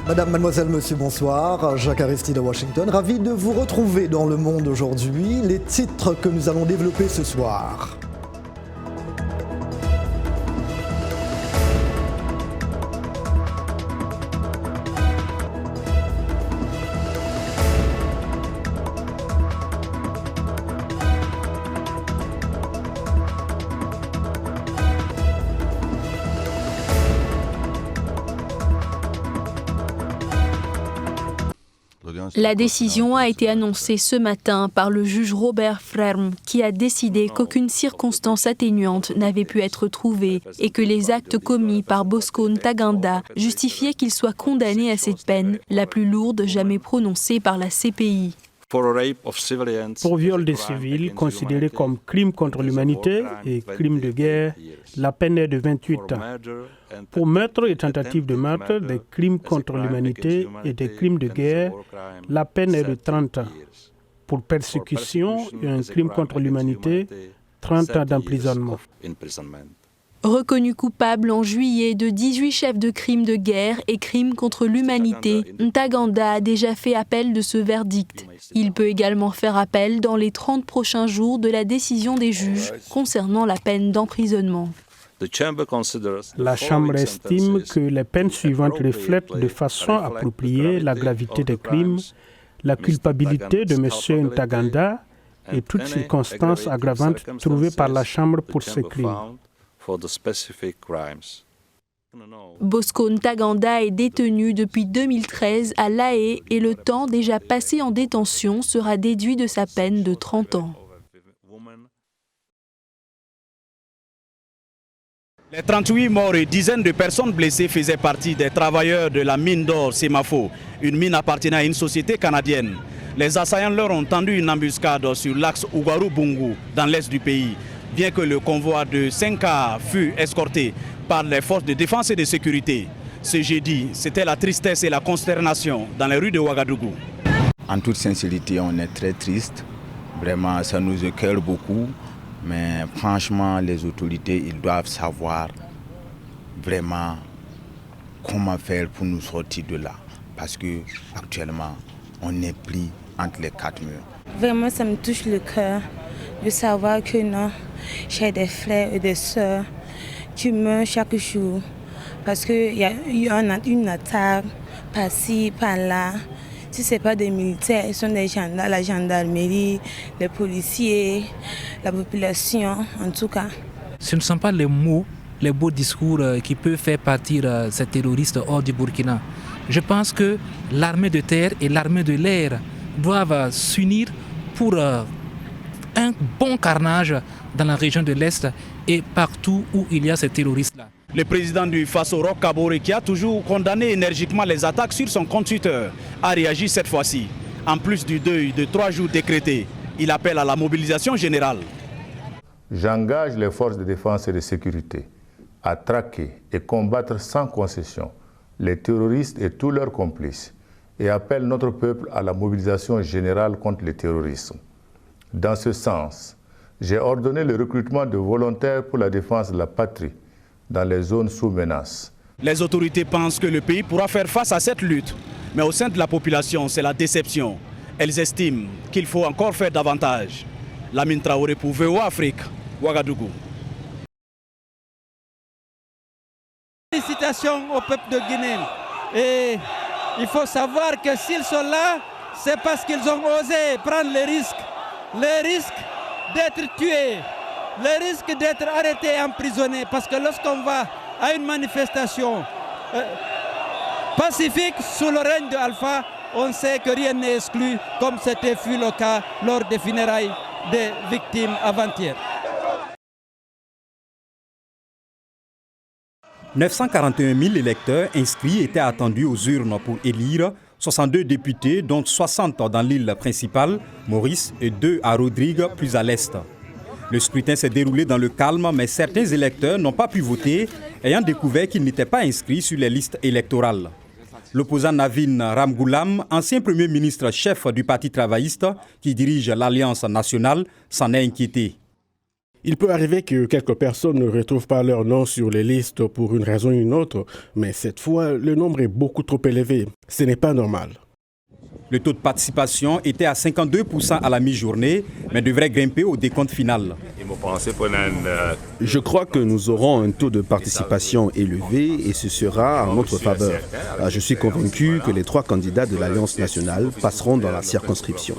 Madame, mademoiselle, monsieur, bonsoir. Jacques Aristide à Washington. Ravi de vous retrouver dans Le Monde aujourd'hui. Les titres que nous allons développer ce soir. La décision a été annoncée ce matin par le juge Robert Frerm, qui a décidé qu'aucune circonstance atténuante n'avait pu être trouvée et que les actes commis par Bosco Ntaganda justifiaient qu'il soit condamné à cette peine, la plus lourde jamais prononcée par la CPI. Pour viol des civils considérés comme crimes contre l'humanité et crimes de guerre, la peine est de 28 ans. Pour meurtre et tentative de meurtre, des crimes contre l'humanité et des crimes de guerre, la peine est de 30 ans. Pour persécution et un crime contre l'humanité, 30 ans d'emprisonnement. Reconnu coupable en juillet de 18 chefs de crimes de guerre et crimes contre l'humanité, Ntaganda a déjà fait appel de ce verdict. Il peut également faire appel dans les 30 prochains jours de la décision des juges concernant la peine d'emprisonnement. La Chambre estime que les peines suivantes reflètent de façon appropriée la gravité des crimes, la culpabilité de M. Ntaganda et toutes circonstances aggravantes trouvées par la Chambre pour ces crimes. Bosco Ntaganda est détenu depuis 2013 à La Haye et le temps déjà passé en détention sera déduit de sa peine de 30 ans. Les 38 morts et dizaines de personnes blessées faisaient partie des travailleurs de la mine d'or Semafo, une mine appartenant à une société canadienne. Les assaillants leur ont tendu une embuscade sur l'axe Ougarou-Bungu, dans l'est du pays, bien que le convoi de 5 cars fût escorté par les forces de défense et de sécurité. Ce jeudi, c'était la tristesse et la consternation dans les rues de Ouagadougou. En toute sincérité, on est très triste. Vraiment, ça nous écoeure beaucoup. Mais franchement, les autorités, ils doivent savoir vraiment comment faire pour nous sortir de là. Parce qu'actuellement, on est pris entre les quatre murs. Vraiment, ça me touche le cœur de savoir que non, j'ai des frères et des sœurs qui meurent chaque jour. Parce qu'il y a eu une attaque par-ci, par-là. Si ce n'est pas des militaires, ils sont des gendarmes, la gendarmerie, les policiers, la population, en tout cas. Ce ne sont pas les mots, les beaux discours qui peuvent faire partir ces terroristes hors du Burkina. Je pense que l'armée de terre et l'armée de l'air doivent s'unir pour un bon carnage dans la région de l'Est et partout où il y a ces terroristes-là. Le président du Faso, Roch Kaboré, qui a toujours condamné énergiquement les attaques sur son compte Twitter, a réagi cette fois-ci. En plus du deuil de 3 jours décrété, il appelle à la mobilisation générale. J'engage les forces de défense et de sécurité à traquer et combattre sans concession les terroristes et tous leurs complices et appelle notre peuple à la mobilisation générale contre le terrorisme. Dans ce sens, j'ai ordonné le recrutement de volontaires pour la défense de la patrie dans les zones sous menace. Les autorités pensent que le pays pourra faire face à cette lutte, mais au sein de la population, c'est la déception. Elles estiment qu'il faut encore faire davantage. Lamine Traoré pour VOA Afrique, Ouagadougou. Félicitations au peuple de Guinée. Et il faut savoir que s'ils sont là, c'est parce qu'ils ont osé prendre les risques d'être tués, le risque d'être arrêté et emprisonné. Parce que lorsqu'on va à une manifestation pacifique sous le règne de Alpha, on sait que rien n'est exclu, comme c'était fut le cas lors des funérailles des victimes avant-hier. 941 000 électeurs inscrits étaient attendus aux urnes pour élire 62 députés, dont 60 dans l'île principale, Maurice, et 2 à Rodrigue, plus à l'est. Le scrutin s'est déroulé dans le calme, mais certains électeurs n'ont pas pu voter, ayant découvert qu'ils n'étaient pas inscrits sur les listes électorales. L'opposant Navin Ramgoolam, ancien Premier ministre chef du Parti travailliste qui dirige l'Alliance nationale, s'en est inquiété. Il peut arriver que quelques personnes ne retrouvent pas leur nom sur les listes pour une raison ou une autre, mais cette fois, le nombre est beaucoup trop élevé. Ce n'est pas normal. Le taux de participation était à 52% à la mi-journée, mais devrait grimper au décompte final. Je crois que nous aurons un taux de participation élevé et ce sera en notre faveur. Je suis convaincu que les 3 candidats de l'Alliance nationale passeront dans la circonscription.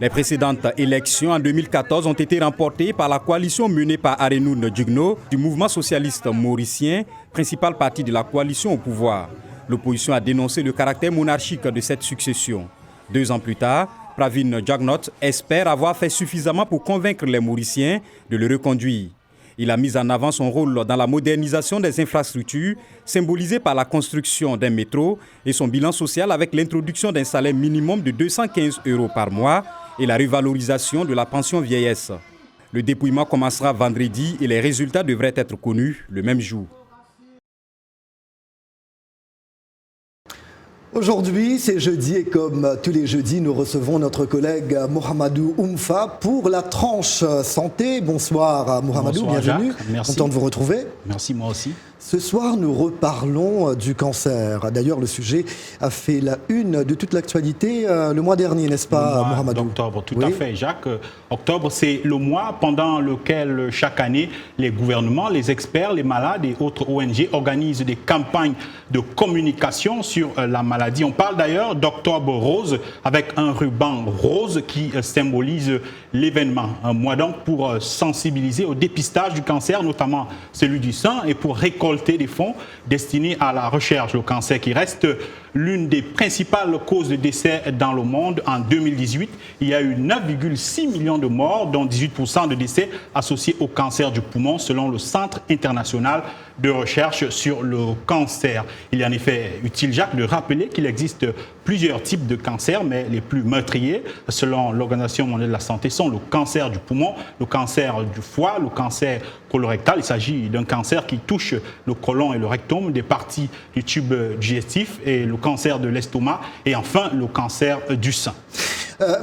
Les précédentes élections en 2014 ont été remportées par la coalition menée par Arenoun Djugno du mouvement socialiste mauricien, principal parti de la coalition au pouvoir. L'opposition a dénoncé le caractère monarchique de cette succession. 2 ans plus tard, Pravin Jagnot espère avoir fait suffisamment pour convaincre les Mauriciens de le reconduire. Il a mis en avant son rôle dans la modernisation des infrastructures, symbolisée par la construction d'un métro, et son bilan social avec l'introduction d'un salaire minimum de 215 € par mois et la revalorisation de la pension vieillesse. Le dépouillement commencera vendredi et les résultats devraient être connus le même jour. Aujourd'hui, c'est jeudi et comme tous les jeudis, nous recevons notre collègue Mohamedou Oumfa pour la tranche santé. Bonsoir Mohamedou, Bonsoir, bienvenue. Jacques. Merci. Content de vous retrouver. Merci, moi aussi. Ce soir, nous reparlons du cancer. D'ailleurs, le sujet a fait la une de toute l'actualité le mois dernier, n'est-ce pas, Mohamedou? Octobre, tout à fait, Jacques. Octobre, c'est le mois pendant lequel, chaque année, les gouvernements, les experts, les malades et autres ONG organisent des campagnes de communication sur la maladie. On parle d'ailleurs d'Octobre rose, avec un ruban rose qui symbolise l'événement. Un mois donc pour sensibiliser au dépistage du cancer, notamment celui du sein, et pour récolter des fonds destinés à la recherche. Le cancer qui reste l'une des principales causes de décès dans le monde. En 2018, il y a eu 9,6 millions de morts, dont 18% de décès associés au cancer du poumon, selon le Centre international de recherche sur le cancer. Il est en effet utile, Jacques, de rappeler qu'il existe plusieurs types de cancers, mais les plus meurtriers, selon l'Organisation mondiale de la santé, sont le cancer du poumon, le cancer du foie, le cancer colorectal. Il s'agit d'un cancer qui touche le côlon et le rectum, des parties du tube digestif, et le cancer de l'estomac, et enfin le cancer du sein.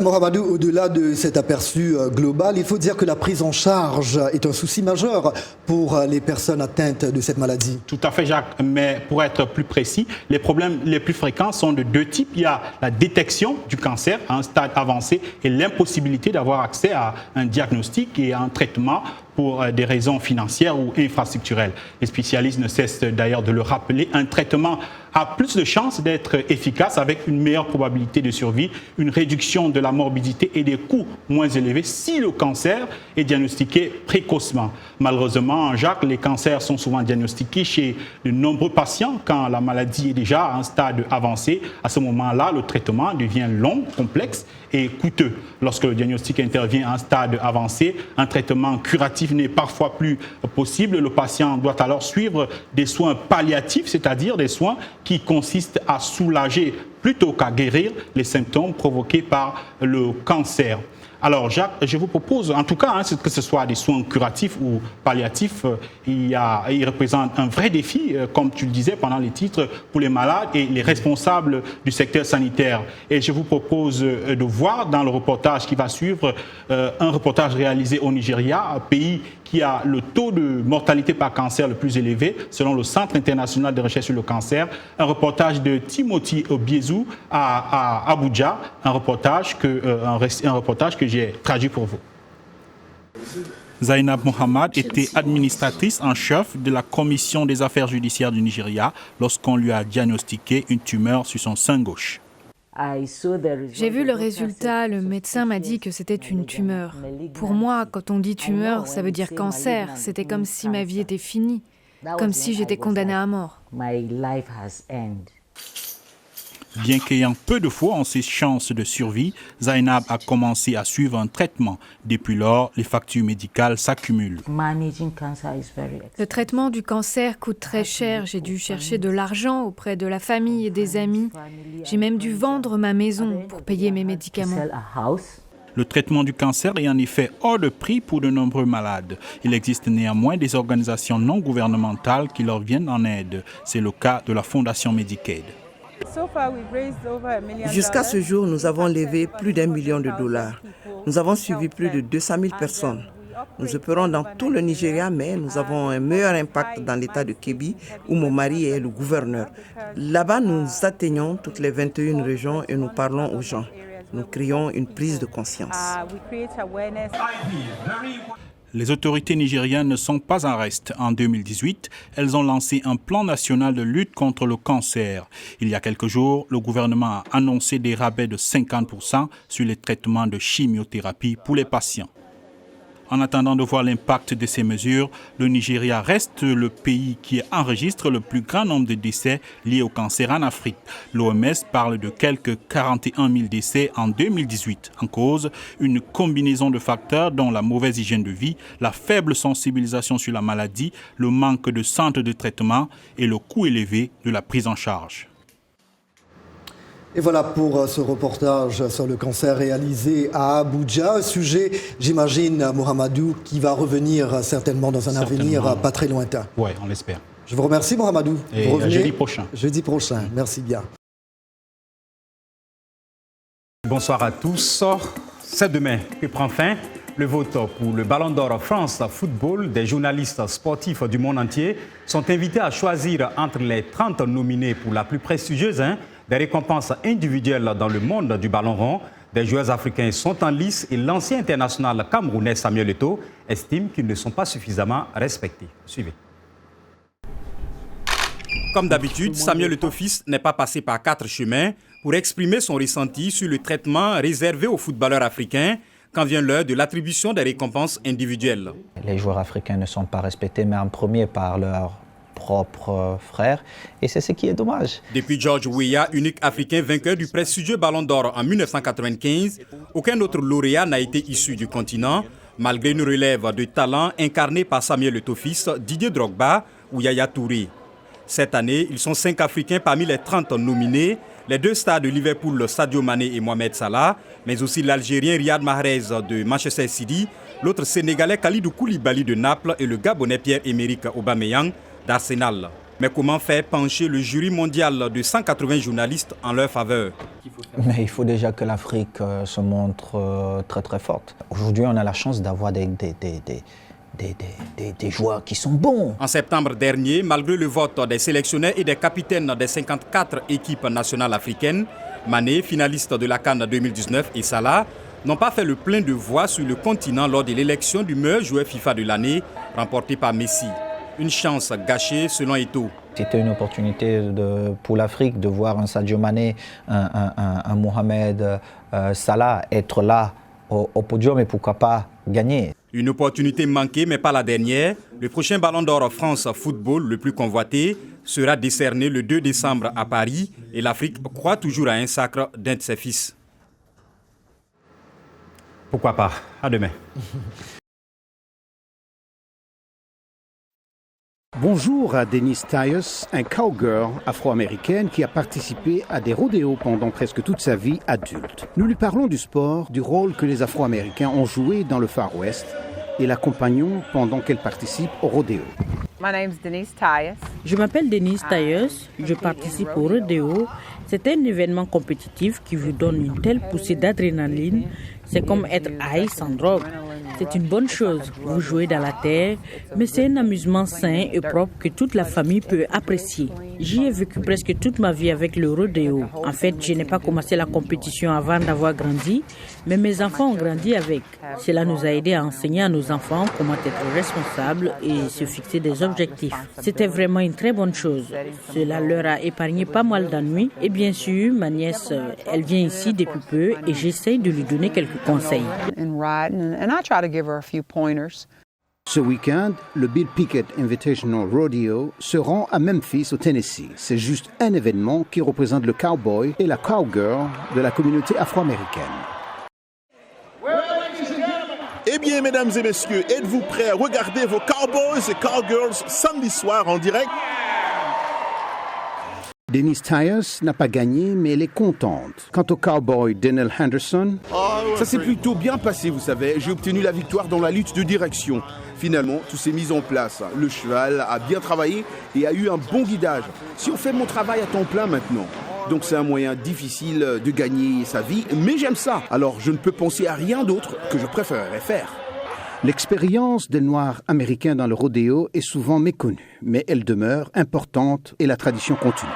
Mohamedou, au-delà de cet aperçu global, il faut dire que la prise en charge est un souci majeur pour les personnes atteintes de cette maladie. Tout à fait, Jacques, mais pour être plus précis, les problèmes les plus fréquents sont de 2 types. Il y a la détection du cancer à un stade avancé et l'impossibilité d'avoir accès à un diagnostic et à un traitement pour des raisons financières ou infrastructurelles. Les spécialistes ne cessent d'ailleurs de le rappeler, un traitement a plus de chances d'être efficace avec une meilleure probabilité de survie, une réduction de la morbidité et des coûts moins élevés si le cancer est diagnostiqué précocement. Malheureusement, Jacques, les cancers sont souvent diagnostiqués chez de nombreux patients quand la maladie est déjà à un stade avancé. À ce moment-là, le traitement devient long, complexe et coûteux. Lorsque le diagnostic intervient à un stade avancé, un traitement curatif n'est parfois plus possible. Le patient doit alors suivre des soins palliatifs, c'est-à-dire des soins qui consistent à soulager plutôt qu'à guérir les symptômes provoqués par le cancer. Alors Jacques, je vous propose, en tout cas, que ce soit des soins curatifs ou palliatifs, il représente un vrai défi, comme tu le disais pendant les titres, pour les malades et les responsables du secteur sanitaire. Et je vous propose de voir dans le reportage qui va suivre, un reportage réalisé au Nigeria, un pays qui a le taux de mortalité par cancer le plus élevé, selon le Centre international de recherche sur le cancer. Un reportage de Timothy Obiezou à Abuja, un reportage que j'ai traduit pour vous. Zainab Mohammed était administratrice en chef de la commission des affaires judiciaires du Nigeria lorsqu'on lui a diagnostiqué une tumeur sur son sein gauche. J'ai vu le résultat, le médecin m'a dit que c'était une tumeur. Pour moi, quand on dit tumeur, ça veut dire cancer. C'était comme si ma vie était finie, comme si j'étais condamnée à mort. Bien qu'ayant peu de foi en ses chances de survie, Zainab a commencé à suivre un traitement. Depuis lors, les factures médicales s'accumulent. Le traitement du cancer coûte très cher. J'ai dû chercher de l'argent auprès de la famille et des amis. J'ai même dû vendre ma maison pour payer mes médicaments. Le traitement du cancer est en effet hors de prix pour de nombreux malades. Il existe néanmoins des organisations non gouvernementales qui leur viennent en aide. C'est le cas de la Fondation Medicaid. Jusqu'à ce jour, nous avons levé plus d'1 million de dollars. Nous avons suivi plus de 200 000 personnes. Nous opérons dans tout le Nigeria, mais nous avons un meilleur impact dans l'état de Kebbi, où mon mari est le gouverneur. Là-bas, nous atteignons toutes les 21 régions et nous parlons aux gens. Nous créons une prise de conscience. Les autorités nigériennes ne sont pas en reste. En 2018, elles ont lancé un plan national de lutte contre le cancer. Il y a quelques jours, le gouvernement a annoncé des rabais de 50% sur les traitements de chimiothérapie pour les patients. En attendant de voir l'impact de ces mesures, le Nigeria reste le pays qui enregistre le plus grand nombre de décès liés au cancer en Afrique. L'OMS parle de quelques 41 000 décès en 2018. En cause, une combinaison de facteurs dont la mauvaise hygiène de vie, la faible sensibilisation sur la maladie, le manque de centres de traitement et le coût élevé de la prise en charge. Et voilà pour ce reportage sur le cancer réalisé à Abuja. Un sujet, j'imagine, Mohamedou, qui va revenir certainement dans un avenir pas très lointain. Oui, on l'espère. Je vous remercie, Mohamedou. Et vous revenez jeudi prochain. Jeudi prochain, merci bien. Bonsoir à tous. C'est demain que prend fin le vote pour le Ballon d'Or France Football. Des journalistes sportifs du monde entier sont invités à choisir entre les 30 nominés pour la plus prestigieuse des récompenses individuelles dans le monde du ballon rond. Des joueurs africains sont en lice et l'ancien international camerounais Samuel Eto'o estime qu'ils ne sont pas suffisamment respectés. Suivez. Comme d'habitude, Samuel Eto'o fils n'est pas passé par 4 chemins pour exprimer son ressenti sur le traitement réservé aux footballeurs africains quand vient l'heure de l'attribution des récompenses individuelles. Les joueurs africains ne sont pas respectés, mais en premier par leur propres frères, et c'est ce qui est dommage. Depuis George Weah, unique Africain vainqueur du prestigieux Ballon d'Or en 1995, aucun autre lauréat n'a été issu du continent, malgré une relève de talent incarnée par Samuel Eto'o fils, Didier Drogba ou Yaya Touré. Cette année, ils sont 5 Africains parmi les 30 nominés, les 2 stars de Liverpool, Sadio Mané et Mohamed Salah, mais aussi l'Algérien Riyad Mahrez de Manchester City, l'autre Sénégalais Kalidou Koulibaly de Naples et le Gabonais Pierre-Emerick Aubameyang d'Arsenal. Mais comment faire pencher le jury mondial de 180 journalistes en leur faveur? Mais il faut déjà que l'Afrique se montre très très forte. Aujourd'hui, on a la chance d'avoir des joueurs qui sont bons. En septembre dernier, malgré le vote des sélectionneurs et des capitaines des 54 équipes nationales africaines, Mané, finaliste de la CAN 2019, et Salah n'ont pas fait le plein de voix sur le continent lors de l'élection du meilleur joueur FIFA de l'année, remporté par Messi. Une chance gâchée selon Eto'o. C'était une opportunité pour l'Afrique de voir un Sadio Mané, un Mohamed Salah être là au podium et pourquoi pas gagner. Une opportunité manquée mais pas la dernière. Le prochain Ballon d'Or France Football, le plus convoité, sera décerné le 2 décembre à Paris et l'Afrique croit toujours à un sacre d'un de ses fils. Pourquoi pas? À demain. Bonjour à Denise Tyus, un cowgirl afro-américaine qui a participé à des rodéos pendant presque toute sa vie adulte. Nous lui parlons du sport, du rôle que les Afro-Américains ont joué dans le Far West et l'accompagnons pendant qu'elle participe au rodéo. Je m'appelle Denise Tyus, je participe au rodéo. C'est un événement compétitif qui vous donne une telle poussée d'adrénaline. C'est comme être high sans drogue. C'est une bonne chose, vous jouez dans la terre, mais c'est un amusement sain et propre que toute la famille peut apprécier. J'y ai vécu presque toute ma vie avec le rodéo. En fait, je n'ai pas commencé la compétition avant d'avoir grandi, mais mes enfants ont grandi avec. Cela nous a aidés à enseigner à nos enfants comment être responsables et se fixer des objectifs. C'était vraiment une très bonne chose. Cela leur a épargné pas mal d'ennuis. Et bien sûr, ma nièce, elle vient ici depuis peu et j'essaye de lui donner quelques conseils. Ce week-end, le Bill Pickett Invitational Rodeo se rend à Memphis, au Tennessee. C'est juste un événement qui représente le cowboy et la cowgirl de la communauté afro-américaine. Eh bien, mesdames et messieurs, êtes-vous prêts à regarder vos cowboys et cowgirls samedi soir en direct? Denise Tyus n'a pas gagné, mais elle est contente. Quant au cowboy Daniel Henderson... Ça s'est plutôt bien passé, vous savez. J'ai obtenu la victoire dans la lutte de direction. Finalement, tout s'est mis en place. Le cheval a bien travaillé et a eu un bon guidage. Si on fait mon travail à temps plein maintenant. Donc c'est un moyen difficile de gagner sa vie, mais j'aime ça. Alors je ne peux penser à rien d'autre que je préférerais faire. L'expérience des Noirs américains dans le rodéo est souvent méconnue, mais elle demeure importante et la tradition continue.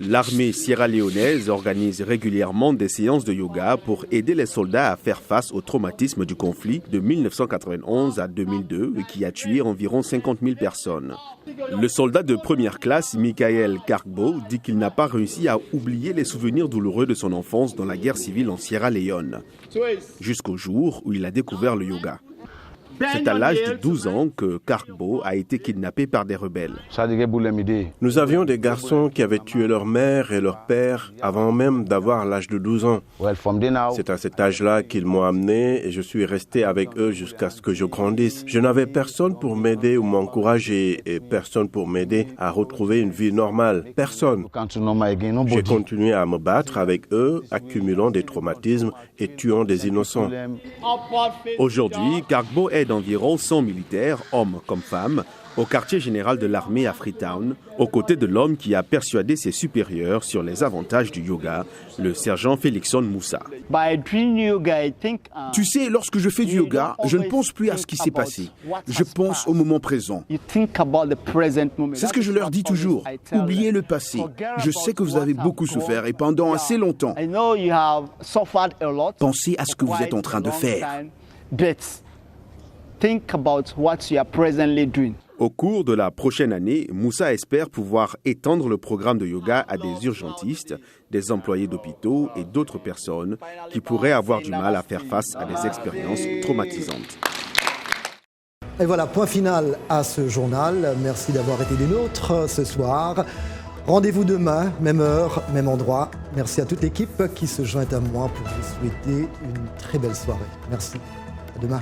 L'armée sierra-léonaise organise régulièrement des séances de yoga pour aider les soldats à faire face au traumatisme du conflit de 1991 à 2002 qui a tué environ 50 000 personnes. Le soldat de première classe, Michael Kargbo, dit qu'il n'a pas réussi à oublier les souvenirs douloureux de son enfance dans la guerre civile en Sierra Leone, jusqu'au jour où il a découvert le yoga. C'est à l'âge de 12 ans que Kargbo a été kidnappé par des rebelles. Nous avions des garçons qui avaient tué leur mère et leur père avant même d'avoir l'âge de 12 ans. C'est à cet âge-là qu'ils m'ont amené et je suis resté avec eux jusqu'à ce que je grandisse. Je n'avais personne pour m'aider ou m'encourager et personne pour m'aider à retrouver une vie normale. Personne. J'ai continué à me battre avec eux, accumulant des traumatismes et tuant des innocents. Aujourd'hui, Kargbo aide environ 100 militaires, hommes comme femmes, au quartier général de l'armée à Freetown, aux côtés de l'homme qui a persuadé ses supérieurs sur les avantages du yoga, le sergent Félixon Moussa. Tu sais, lorsque je fais du yoga, je ne pense plus à ce qui s'est passé. Je pense au moment présent. C'est ce que je leur dis toujours. Oubliez le passé. Je sais que vous avez beaucoup souffert et pendant assez longtemps. Pensez à ce que vous êtes en train de faire. Au cours de la prochaine année, Moussa espère pouvoir étendre le programme de yoga à des urgentistes, des employés d'hôpitaux et d'autres personnes qui pourraient avoir du mal à faire face à des expériences traumatisantes. Et voilà, point final à ce journal. Merci d'avoir été des nôtres ce soir. Rendez-vous demain, même heure, même endroit. Merci à toute l'équipe qui se joint à moi pour vous souhaiter une très belle soirée. Merci. À demain.